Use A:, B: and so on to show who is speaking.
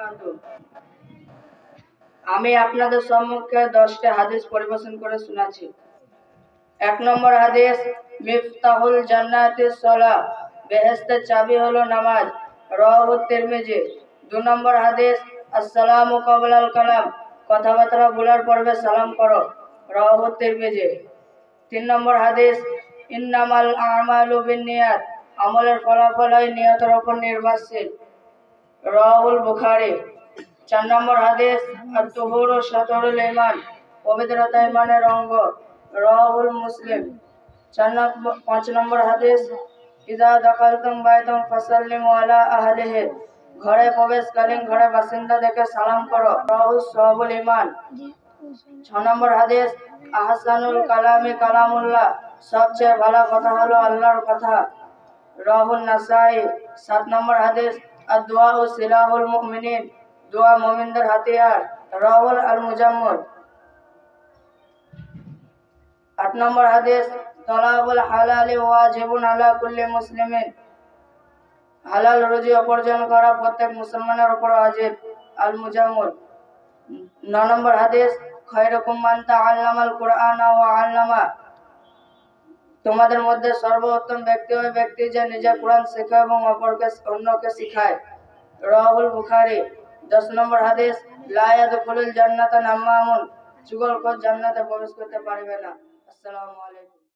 A: বারাকাতুহু। আমি আপনাদের সম্মুখে 10টি হাদিস পরিবেশন করে শোনাচ্ছি। 1 নম্বর হাদিস, মিফতাহুল জান্নাতিস সালাহ, বেহেশতের চাবি হলো নামাজ, রাওয়াহু তিরমিজি। 2 নম্বর হাদিস, আসসালামু ক্বাবলাল কালাম, কথাবার্তা বলার পূর্বে সালাম করো, রাওয়াহু তিরমিজি। 3 নম্বর হাদিস, ইন্নামাল আমালু বিন্নিয়াত, আমলের ফলাফল হয় নিয়তের উপর নির্ভরশীল, রাওয়াহুল বুখারী। 4 নম্বর হাদিস, আত-তুহুরু শাতরুল ঈমান, পবিত্রতা ঈমানের অঙ্গ, রাওয়াহুল মুসলিম। 5 নম্বর হাদিস, ইযা দাখালতুম বাইতান ফাসাল্লিমু আলা আহলিহি, ঘরে প্রবেশকালীন ঘরে বাসিন্দা দেখে সালাম করো, রাওয়াহু শুআবুল ঈমান। 6 নম্বর হাদিস, আহসানুল কালামি কালামুল্লাহ, সবচেয়ে ভালো কথা হলো আল্লাহর কথা, রাওয়াহুন নাসাঈ। 7 নম্বর হাদিস, আদ-দুআউ সিলাহুল মুমিনিন, দোয়া মুমিনদের হাতিয়ার, রাওয়াহুল আল-মুজাম্মল। 8 নম্বর হাদিস, তালাবুল হালালি ওয়াজিবুন আলা কুল্লি মুসলিমিন, হালাল রুজি উপার্জন করা প্রত্যেক মুসলমানের উপর ওয়াজিব, আল-মুজাম্মল। 9 নম্বর হাদিস, খায়রুকুম মান তাআল্লামাল কুরআনা ওয়া আল্লামা, তোমাদের মধ্যে সর্বোত্তম ব্যক্তি ওই ব্যক্তি যে নিজে কোরআন শেখে এবং অন্যকে শেখায়, রাওয়াহুল বুখারী। 10 নম্বর হাদিস, লা ইয়াদখুলুল জান্নাতা নাম্মামুন, চুগলখোর জান্নাতে প্রবেশ করতে পারবে না। আসসালামু আলাইকুম।